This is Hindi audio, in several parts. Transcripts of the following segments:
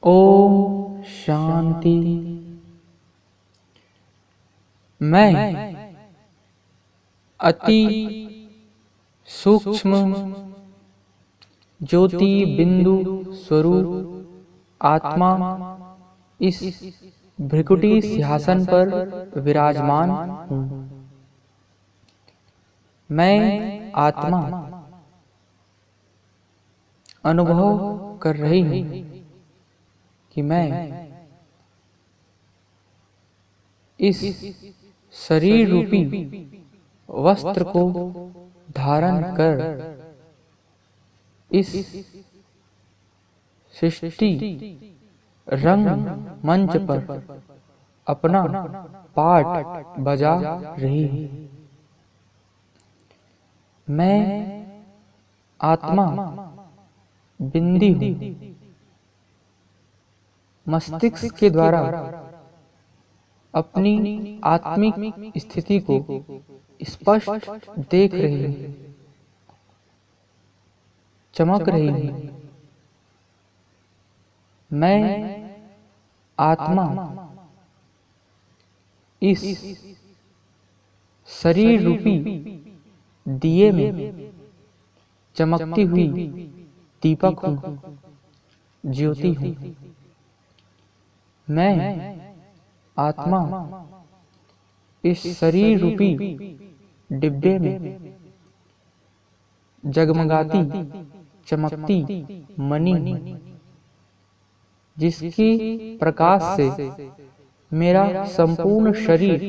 ओम शांति। मैं अति सूक्ष्म ज्योति बिंदु स्वरूप आत्मा इस भृकुटी सिंहासन पर विराजमान हूँ। मैं आत्मा अनुभव कर रही हूँ कि मैं इस शरीर रूपी वस्त्र को धारण कर इस सृष्टि रंग मंच पर अपना पाठ बजा रही हूँ। मैं आत्मा बिंदी हूँ। मस्तिष्क के द्वारा अपनी आत्मिक स्थिति को स्पष्ट देख रही हूँ, चमक रही हूँ। मैं आत्मा इस शरीर रूपी दिए में चमकती हुई दीपक हूँ, ज्योति हूँ। मैं आत्मा इस शरीर रूपी डिब्बे में जगमगाती चमकती मणि हूँ, जिसकी प्रकाश से मेरा संपूर्ण शरीर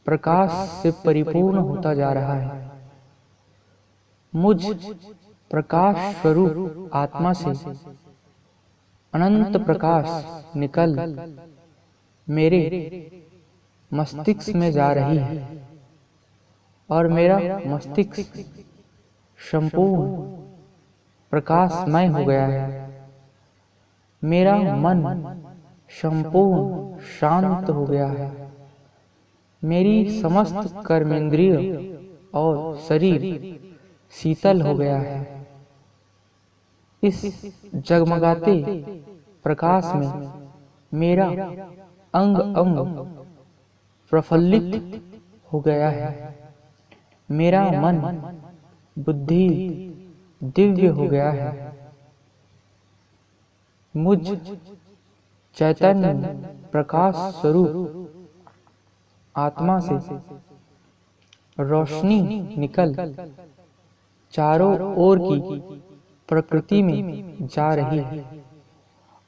प्रकाश से परिपूर्ण होता जा रहा है। मुझ प्रकाश स्वरूप आत्मा से अनंत प्रकाश निकल मेरे मस्तिष्क में जा रही है और मेरा मस्तिष्क संपूर्ण प्रकाशमय हो गया है। मेरा मन संपूर्ण शांत हो गया है। मेरी समस्त कर्मेंद्रिय और शरीर शीतल हो गया है। इस जगमगाते प्रकाश में मेरा अंग अंग प्रफुल्लित हो गया है। मेरा मन बुद्धि दिव्य हो गया है। मुझ चैतन्य प्रकाश स्वरूप आत्मा से रोशनी निकल चारों ओर की प्रकृति में जा रही है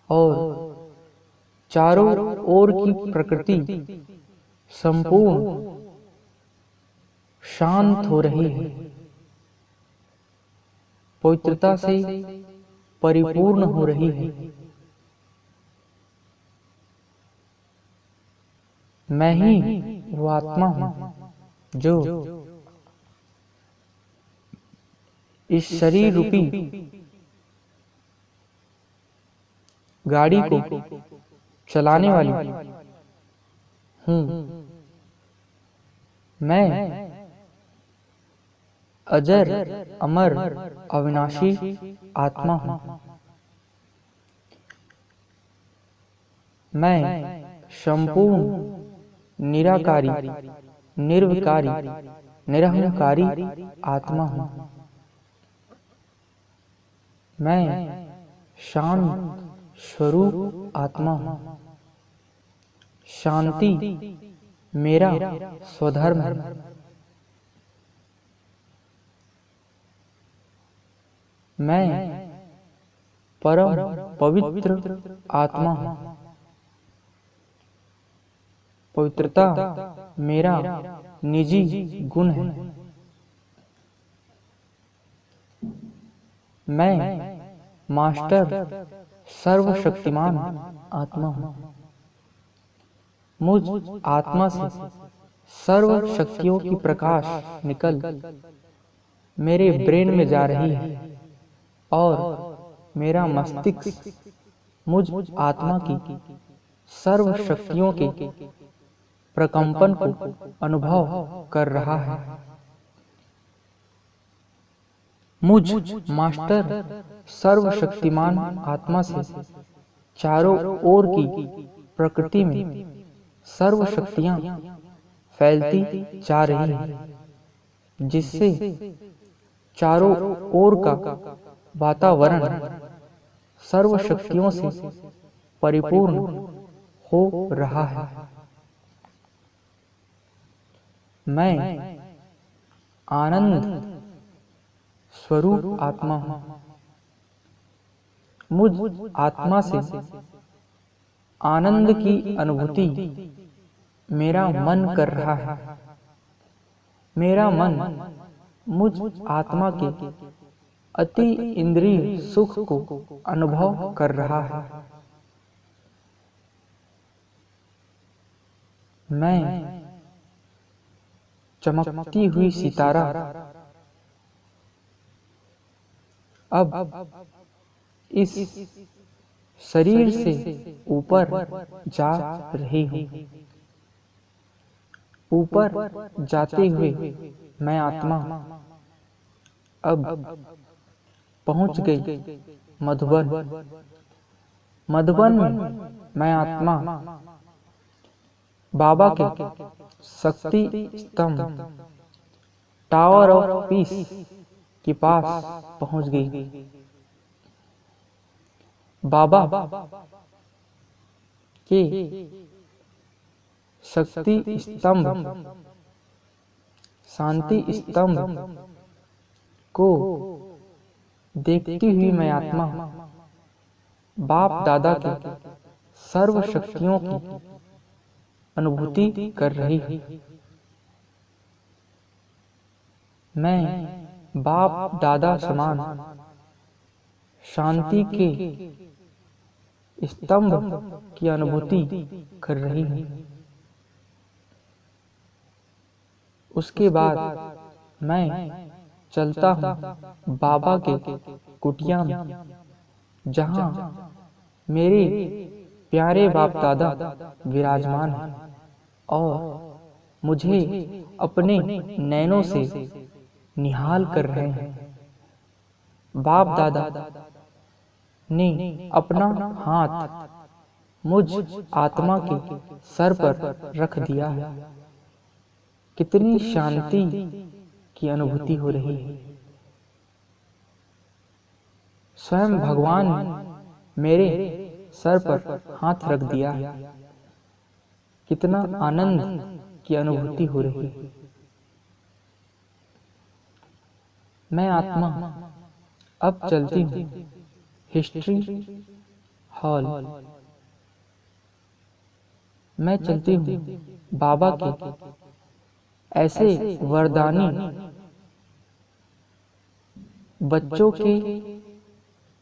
और चारों ओर की प्रकृति संपूर्ण शांत हो रही है, पवित्रता से परिपूर्ण हो रही है। मैं ही वो आत्मा हूँ जो इस शरीर रूपी गाड़ी को चलाने वाली हूँ। मैं अजर अमर अविनाशी आत्मा हूँ। मैं संपूर्ण निराकारी निर्विकारी निरहंकारी आत्मा हूँ। मैं शांत स्वरूप आत्मा हूँ। शांति मेरा स्वधर्म है। मैं परम पवित्र आत्मा हूँ। पवित्रता मेरा निजी गुण है। मैं मास्टर सर्वशक्तिमान आत्मा हूँ। मुझ आत्मा से सर्व शक्तियों की प्रकाश निकल मेरे ब्रेन में जा रही है और मेरा मस्तिष्क मुझ आत्मा की सर्व शक्तियों के प्रकंपन को अनुभव कर रहा है। मुझ मास्टर सर्वशक्तिमान आत्मा से चारों ओर की प्रकृति में सर्व शक्तियां फैलती जा रही हैं, जिससे चारों ओर का वातावरण सर्व शक्तियों से परिपूर्ण हो रहा है। मैं आनंद स्वरूप आत्मा हूँ। मुझ आत्मा से आनंद की अनुभूति मेरा मन कर रहा है। मेरा मन मुझ आत्मा के अति इंद्रिय सुख को अनुभव कर रहा है। मैं चमकती हुई सितारा अब इस शरीर से ऊपर जा रही हूँ। ऊपर जाते हुए मैं आत्मा अब पहुंच गई मधुबन। मधुबन में मैं आत्मा बाबा के शक्ति स्तंभ टावर ऑफ पीस के पास पहुंच गई। बाबा के शक्ति स्तंभ शांति स्तंभ को देखती हुई मैं आत्मा बाप दादा के सर्व शक्तियों की अनुभूति कर रही है। मैं बाप दादा समान शांति के स्तंभ की अनुभूति कर रही हूँ। उसके बाद मैं चलता हूँ बाबा के कुटिया में, जहाँ मेरे प्यारे बाप दादा विराजमान हैं और मुझे अपने नैनों से निहाल कर रहे हैं। बाप दादा ने अपना हाथ मुझ आत्मा के सर पर रख दिया है। कितनी शांति की अनुभूति हो रही है। स्वयं भगवान ने मेरे सर पर हाथ रख दिया है। कितना आनंद की अनुभूति हो रही है। मैं आत्मा अब चलती हूँ हिस्ट्री हॉल। मैं चलती हूँ बाबा के ऐसे वरदानी बच्चों के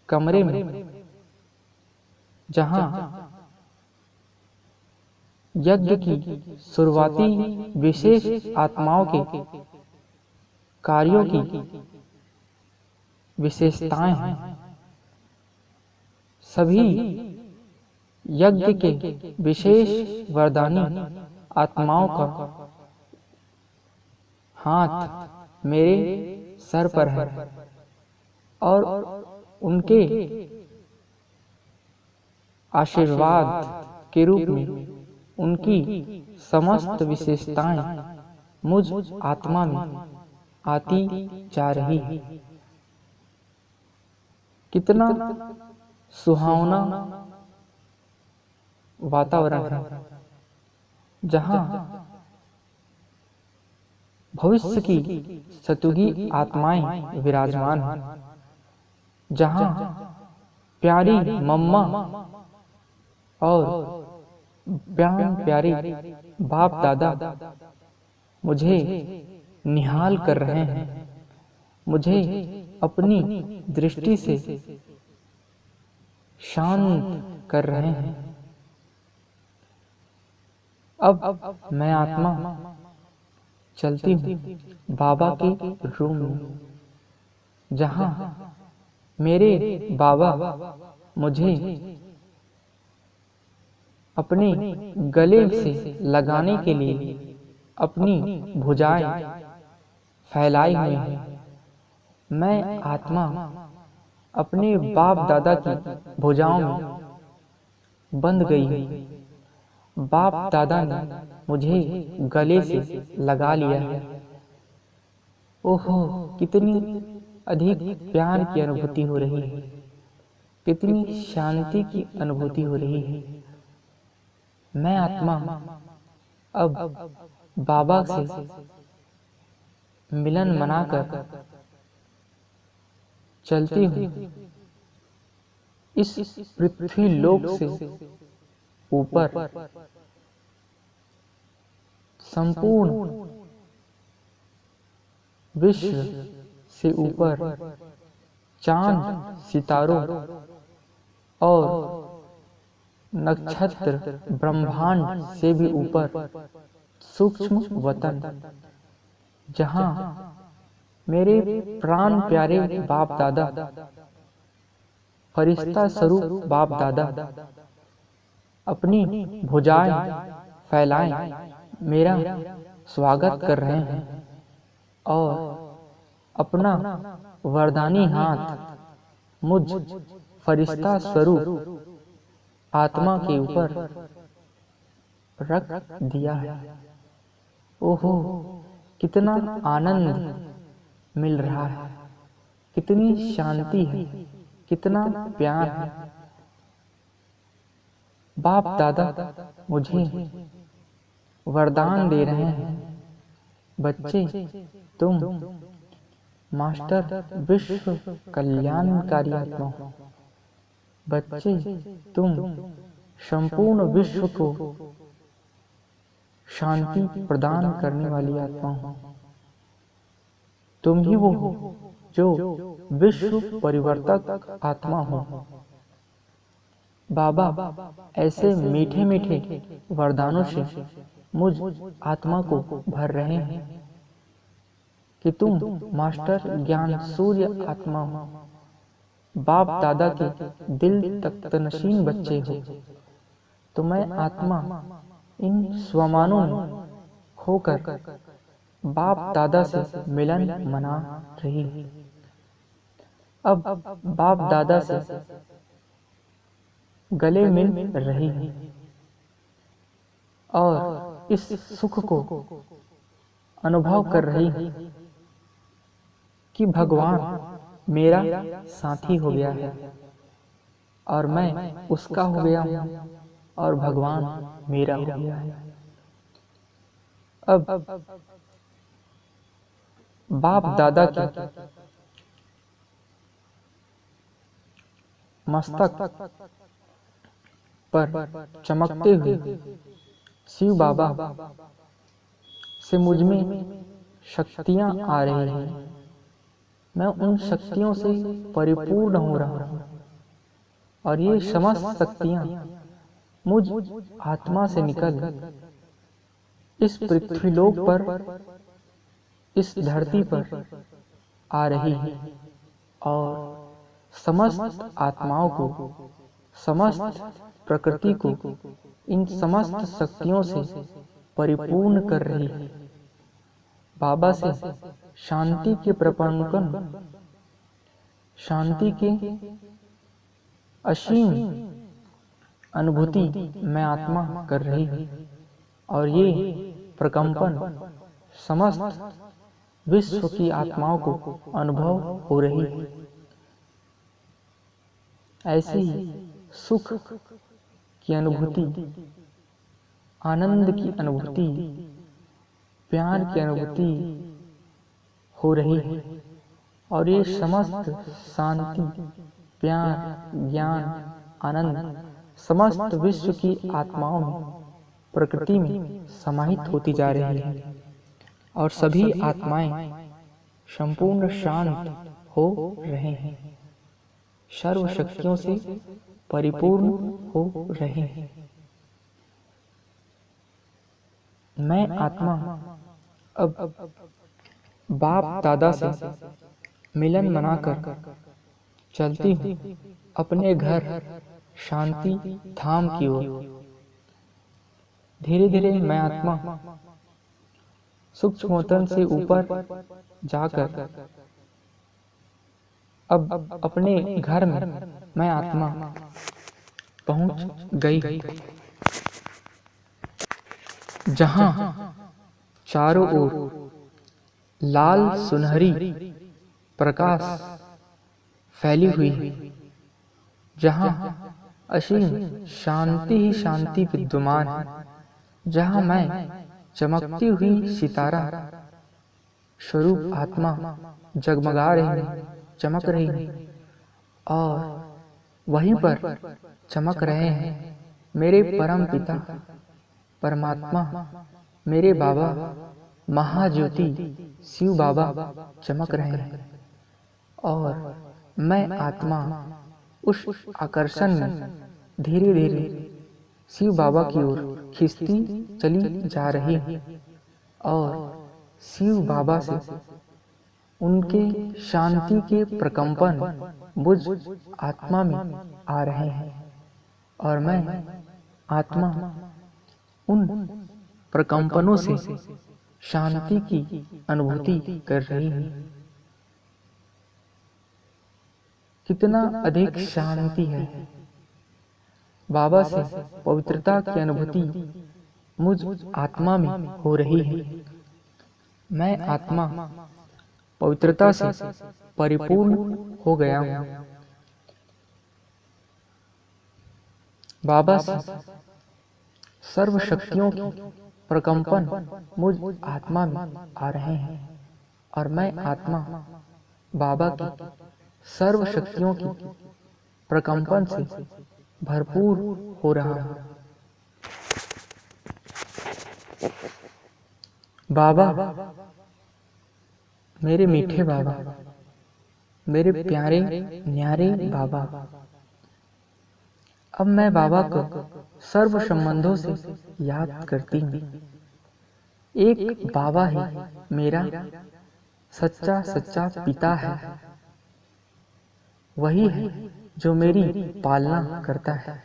कमरे में, जहाँ यज्ञ की शुरुआती विशेष आत्माओं के कार्यों की विशेषताएं हैं। सभी यज्ञ के विशेष वरदानी आत्माओं का हाथ मेरे सर पर है और उनके आशीर्वाद के रूप में उनकी समस्त विशेषताएं मुझ आत्मा में आती जा रही है। कितना सुहावना वातावरण है, जहाँ भविष्य की सतुगी आत्माएं विराजमान हैं, जहाँ प्यारी मम्मा और प्यारे बाप दादा मुझे निहाल कर रहे हैं, मुझे अपनी दृष्टि से शांत कर रहे हैं। अब मैं आत्मा चलती हूँ बाबा के रूम में, जहाँ मेरे बाबा मुझे अपने गले से लगाने के लिए अपनी भुजाएं फैलाई हुई हैं। मैं आत्मा अपने बाप दादा की भुजाओं में बंध गई हूँ। बाप दादा ने मुझे गले से लगा लिया है। ओहो, कितनी अधिक प्यार की अनुभूति हो रही है, कितनी शांति की अनुभूति हो रही है। मैं आत्मा अब बाबा से मिलन मनाकर चलती हूँ। इस पृथ्वी लोक से ऊपर संपूर्ण विश्व से ऊपर चांद सितारों और नक्षत्र ब्रह्मांड से भी ऊपर सूक्ष्म वतन, जहाँ मेरे प्राण प्यारे बाप दादा, फरिश्ता स्वरूप बाप दादा अपनी भुजाएं फैलाएं मेरा स्वागत कर रहे हैं और अपना वरदानी हाथ मुझ फरिश्ता स्वरूप आत्मा के ऊपर रख दिया है। ओहो, कितना आनंद मिल रहा है, कितनी शांति है, कितना प्यार है। बाप दादा मुझे वरदान दे रहे हैं, बच्चे तुम मास्टर विश्व कल्याणकारी आत्मा हो। बच्चे तुम संपूर्ण विश्व को शांति प्रदान करने वाली आत्मा हो। तुम ही वो हो जो विश्व परिवर्तक आत्मा हो। बाबा ऐसे मीठे मीठे वरदानों से मुझ आत्मा को भर रहे हैं कि तुम मास्टर ज्ञान सूर्य आत्मा हो। बाप दादा के दिल तक नशीन बच्चे हो। तो मैं आत्मा इन स्वमानों में खोकर बाप दादा से मिलन मना रही है। अब बाप दादा से गले मिल रही है और इस सुख को अनुभव कर रही है कि भगवान मेरा साथी हो गया है और मैं उसका हो गया हूँ और भगवान मेरा हो गया है। अब बाप दादा के मस्तक पर चमकते हुए शिव बाबा से मुझ में शक्तियां आ रही हैं। मैं उन शक्तियों से परिपूर्ण हो रहा हूँ और ये समस्त शक्तियां मुझ आत्मा से निकल इस पृथ्वीलोक पर, इस धरती पर आ रही है और समस्त आत्माओं को, समस्त प्रकृति को इन समस्त शक्तियों से परिपूर्ण कर रही है। बाबा से शांति के प्रपंकन, शांति के असीम अनुभूति मैं आत्मा कर रही हूँ और ये प्रकंपन समस्त विश्व की आत्माओं को अनुभव हो रही है। ऐसी सुख की अनुभूति, आनंद की अनुभूति, प्यार की अनुभूति हो रही है और ये समस्त शांति, प्यार, ज्ञान, आनंद समस्त विश्व की आत्माओं में, प्रकृति में समाहित होती जा रही है और सभी आत्माएं संपूर्ण शांत हो रहे हैं, सर्व शक्तियों से परिपूर्ण हो रहे हैं। मैं आत्मा अब बाप दादा से मिलन मनाकर चलती हूँ अपने घर शांति धाम की ओर। धीरे धीरे मैं आत्मा सूक्ष्म वतन से ऊपर जाकर अब अपने घर में मैं आत्मा पहुंच गई, जहां चारों ओर लाल सुनहरी प्रकाश फैली हुई है, जहां असीम शांति ही शांति विद्यमान है, जहां मैं चमकती हुई सितारा स्वरूप आत्मा जगमगा रही है, चमक रही है, और वहीं पर चमक रहे हैं मेरे परम पिता परमात्मा, मेरे बाबा महाज्योति शिव बाबा चमक रहे हैं। और मैं आत्मा उस आकर्षण में धीरे धीरे शिव बाबा की ओर खिंचती चली जा रही है, और शिव बाबा से उनके शांति के प्रकंपन मुझ आत्मा में आ रहे हैं, और मैं आत्मा उन प्रकंपनों से शांति की अनुभूति कर रही हूँ। कितना अधिक शांति है। बाबा से पवित्रता की अनुभूति मुझ आत्मा में हो रही है। मैं आत्मा पवित्रता से परिपूर्ण हो गया हूँ। बाबा से सर्व शक्तियों की प्रकंपन मुझ आत्मा में आ रहे हैं, और मैं आत्मा बाबा की सर्व शक्तियों की प्रकंपन से भरपूर हो रहा हूँ। बाबा, मेरे मीठे बाबा, मेरे प्यारे न्यारे बाबा, अब मैं बाबा को सर्व संबंधों से याद करती हूँ। एक बाबा ही मेरा सच्चा सच्चा पिता है। वही है जो मेरी पालना करता है।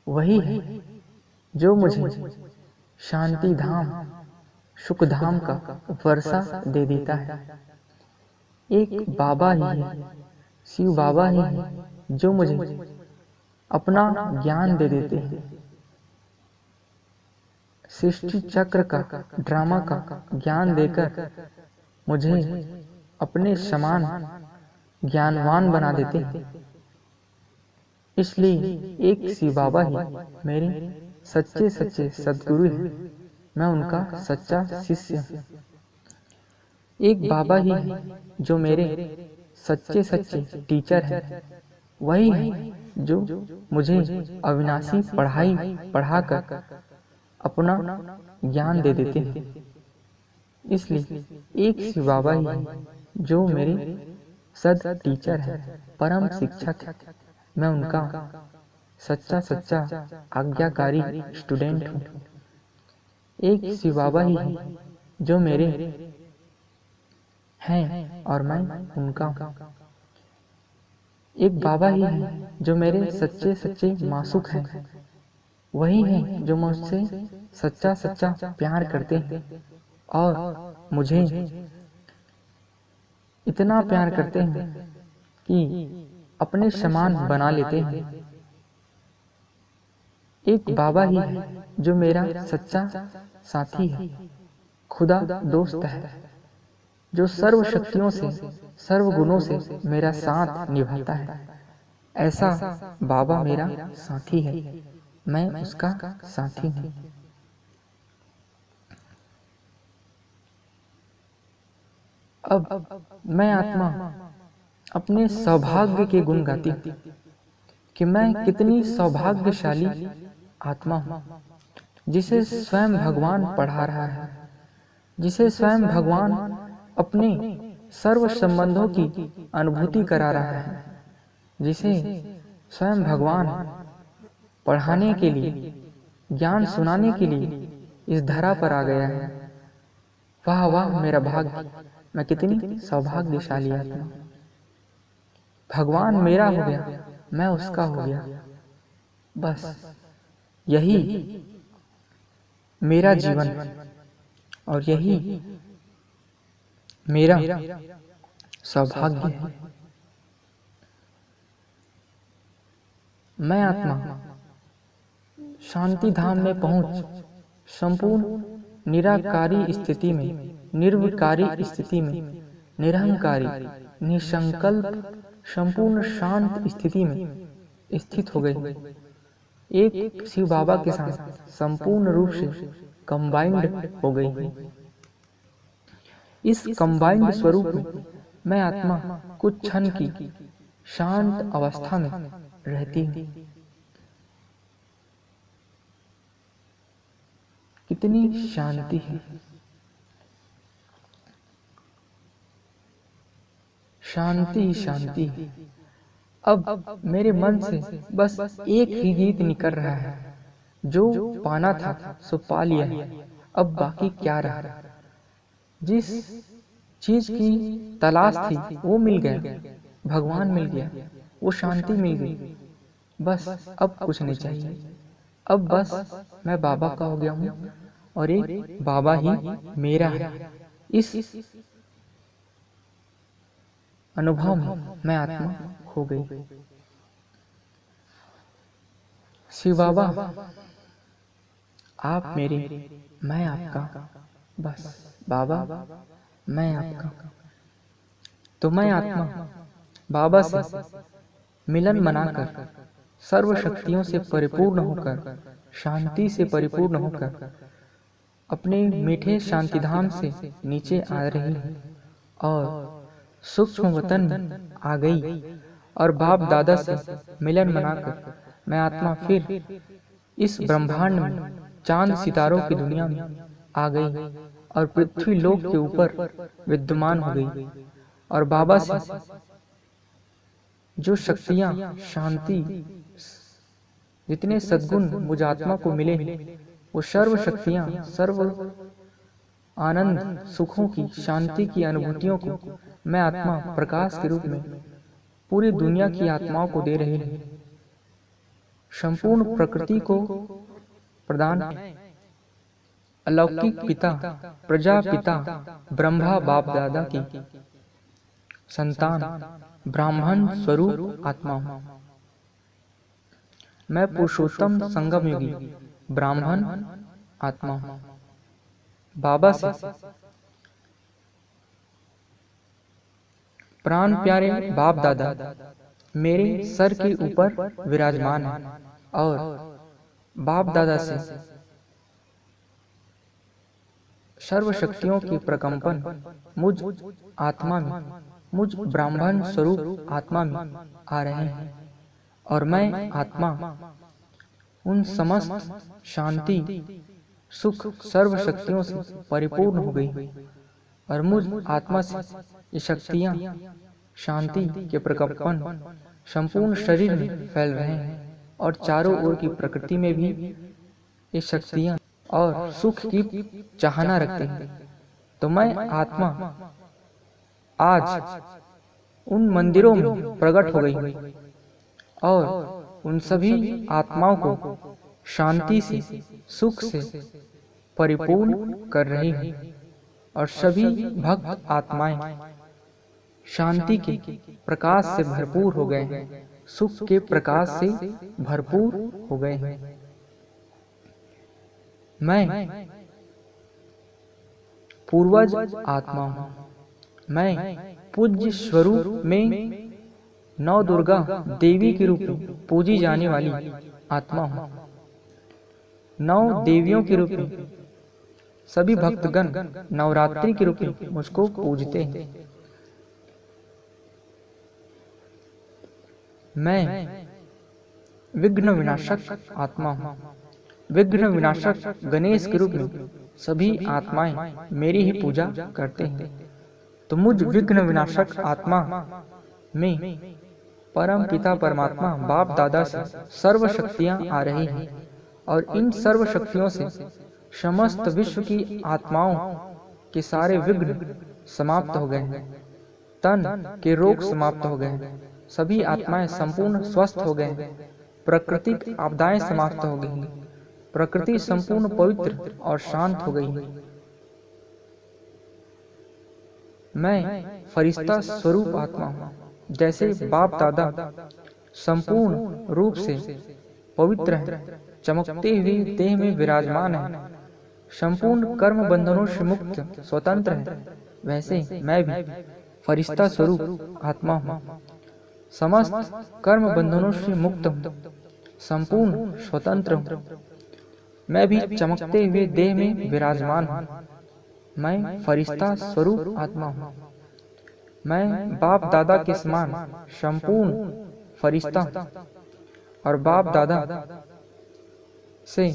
वही है जो मुझे शांति धाम सुख धाम का वर्षा दे देता है। एक बाबा ही है, शिव बाबा ही है, जो मुझे अपना ज्ञान दे देते हैं। सृष्टि चक्र का ड्रामा का ज्ञान देकर मुझे अपने समान ज्ञानवान बना देते हैं। इसलिए एक शिव बाबा ही मेरे सच्चे सच्चे सद्गुरु हैं। मैं उनका सच्चा शिष्य हूँ। एक बाबा ही है जो मेरे सच्चे सच्चे टीचर हैं। वही है जो मुझे अविनाशी पढ़ाई पढ़ाकर अपना ज्ञान दे देते हैं। इसलिए एक शिव बाबा ही है जो मेरे सद टीचर है, परम शिक्षक है। मैं उनका सच्चा सच्चा आज्ञाकारी स्टूडेंट हूँ। एक शिव बाबा ही है जो मेरे हैं और मैं उनका हूँ। एक बाबा ही है जो मेरे सच्चे सच्चे मासूक हैं। वही हैं जो मुझसे सच्चा सच्चा प्यार करते हैं और मुझे इतना प्यार करते हैं कि अपने समान बना लेते हैं। एक बाबा ही है जो मेरा सच्चा साथी है, खुदा दोस्त है, जो सर्व शक्तियों से सर्व गुणों से मेरा साथ निभाता है। ऐसा बाबा मेरा साथी है, मैं उसका साथी हूँ। अब मैं आत्मा अपने सौभाग्य के गुण गाती हूँ कि मैं कितनी सौभाग्यशाली आत्मा हूँ, जिसे स्वयं भगवान पढ़ा रहा है, जिसे स्वयं भगवान अपने सर्व संबंधों की अनुभूति करा रहा है, जिसे स्वयं भगवान पढ़ाने के लिए, ज्ञान सुनाने के लिए इस धरा पर आ गया है। वाह वाह मेरा भाग्य, मैं कितनी सौभाग्यशाली आत्मा। भगवान मेरा हो गया, मैं उसका हो गया। बस यही मेरा जीवन और यही मेरा सौभाग्य है। मैं आत्मा शांति धाम में पहुंच संपूर्ण निराकारी स्थिति में, निर्विकारी स्थिति में, निरहंकारी, निसंकल्प, संपूर्ण शांत स्थिति में स्थित हो गई। एक शिव बाबा के साथ संपूर्ण रूप से कंबाइंड हो गई। इस कंबाइंड स्वरूप में मैं आत्मा कुछ क्षण की शांत अवस्था में रहती हूँ। कितनी शांति है, शांति ही शांति। अब मेरे मन से बस एक ही गीत निकल रहा है, जो पाना था सो पा लिया है, अब बाकी क्या रहा। जिस चीज की तलाश थी वो मिल गया, भगवान मिल गया, वो शांति मिल गई। बस अब कुछ नहीं चाहिए। अब बस मैं बाबा का हो गया हूँ और एक बाबा ही मेरा है। इस अनुभव में मैं आत्मा खो गई। शिव बाबा आप मेरे, मैं आपका, बस बाबा मैं आपका। तो मैं आत्मा बाबा से मिलन मनाकर, सर्व शक्तियों से परिपूर्ण होकर, शांति से परिपूर्ण होकर अपने मीठे शांतिधाम से नीचे आ रही हूँ और सूक्ष्म वतन में आ गई। और बाप दादा से मिलन मनाकर मैं आत्मा फिर इस ब्रह्मांड में चांद सितारों की दुनिया में आ गई और पृथ्वी लोक के ऊपर विद्यमान हो गई। और बाबा से जो शक्तियां, शांति, जितने सद्गुण मुझ आत्मा को मिले, वो सर्व शक्तियां, सर्व आनंद, सुखों की, शांति की अनुभूतियों को मैं आत्मा प्रकाश के रूप में पूरी दुनिया की आत्माओं को दे रही हूँ। संपूर्ण प्रकृति को प्रदान अलौकिक पिता, प्रजापिता, ब्रह्मा बाप दादा की संतान, ब्राह्मण स्वरूप आत्मा हूँ। मैं पुरुषोत्तम संगम योगी ब्राह्मण आत्मा हूँ। बाबा से प्राण प्यारे बाप दादा मेरे सर के ऊपर विराजमान है और बाप दादा से सर्व शक्तियों के प्रकंपन मुझ आत्मा में, मुझ ब्राह्मण स्वरूप आत्मा में आ रहे हैं। और मैं आत्मा उन समस्त शांति, सुख, सर्व शक्तियों से परिपूर्ण हो गई। और मुझ आत्मा से ये शक्तियाँ, शांति के प्रकंपन संपूर्ण शरीर में फैल रहे हैं और चारों ओर की प्रकृति में भी ये शक्तियाँ और सुख की चाहना रखते हैं। तो मैं आत्मा आज उन मंदिरों में प्रकट हो गई और उन सभी आत्माओं को शांति से, सुख से परिपूर्ण कर रही हूँ। और सभी भक्त आत्माएं शांति के प्रकाश से भरपूर हो गए हैं, सुख के प्रकाश से भरपूर हो गए हैं। मैं पूर्वज आत्मा हूँ। मैं पूज्य स्वरूप में नौ दुर्गा देवी के रूप में पूजी जाने वाली आत्मा हूँ। नौ देवियों के रूप में सभी भक्तगण नवरात्रि के रूप में मुझको पूजते हैं। मैं विघ्न विनाशक आत्मा हूँ। विघ्न विनाशक गणेश के रूप में सभी आत्माएं मेरी ही पूजा करते हैं। तो मुझ विघ्न विनाशक आत्मा में परम पिता परमात्मा बाप दादा से सर्व शक्तियां आ रही हैं और इन सर्व शक्तियों से समस्त विश्व की आत्माओं के सारे विघ्न समाप्त हो गए हैं। तन के रोग समाप्त हो गए हैं। सभी आत्माएं संपूर्ण स्वस्थ हो गए हैं। प्राकृतिक आपदाएं समाप्त हो गई। प्रकृति संपूर्ण पवित्र और शांत हो गई। मैं फरिश्ता स्वरूप आत्मा हूँ। जैसे बाप दादा संपूर्ण रूप से पवित्र है, चमकते हुए देह में विराजमान है, संपूर्ण कर्म बंधनों से मुक्त स्वतंत्र है, वैसे मैं भी फरिश्ता स्वरूप आत्मा हूँ। समस्त कर्म बंधनों से मुक्त हूँ, संपूर्ण स्वतंत्र हूँ। मैं भी चमकते हुए देह में विराजमान हूँ। मैं फरिश्ता स्वरूप आत्मा हूँ। मैं बाप दादा के समान संपूर्ण फरिश्ता हूँ और बाप दादा से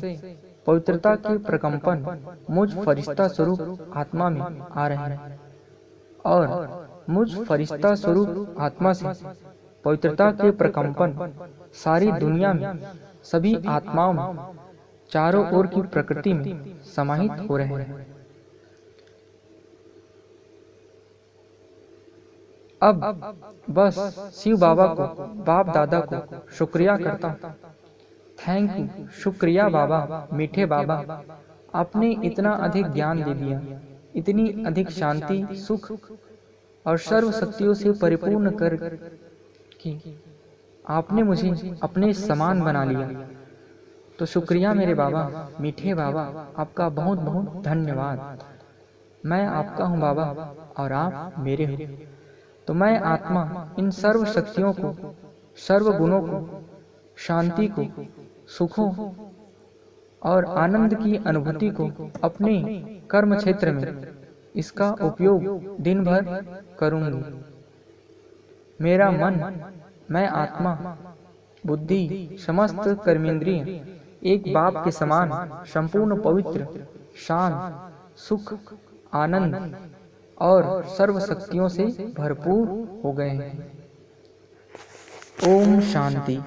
पवित्रता के प्रकंपन मुझ फरिश्ता स्वरूप आत्मा में आ रहे हैं और मुझ फरिश्ता स्वरूप आत्मा से पवित्रता के प्रकंपन सारी दुनिया में, सभी आत्माओं में, चारों ओर की प्रकृति में समाहित हो रहे हैं। अब बस शिव बाबा को, बाप दादा को शुक्रिया करता हूँ। थैंक यू, शुक्रिया बाबा, मीठे बाबा, आपने इतना अधिक ज्ञान दे दिया, इतनी अधिक शांति, सुख और सर्व शक्तियों से परिपूर्ण कर कि आपने मुझे अपने समान बना लिया। तो शुक्रिया मेरे बाबा, मीठे बाबा, आपका बहुत बहुत धन्यवाद। मैं आपका हूँ बाबा और आप मेरे हो। तो मैं आत्मा इन सर्व शक्तियों को, सर्व गुणों को, शांति को, सुखों और आनंद की अनुभूति को अपने कर्म क्षेत्र में इसका उपयोग दिन भर करूंगी। मेरा मन, मैं आत्मा, बुद्धि, समस्त कर्मेंद्रिय एक बाप के समान संपूर्ण पवित्र, शांत, सुख, आनंद और सर्व शक्तियों से भरपूर हो गए हैं। ओम शांति।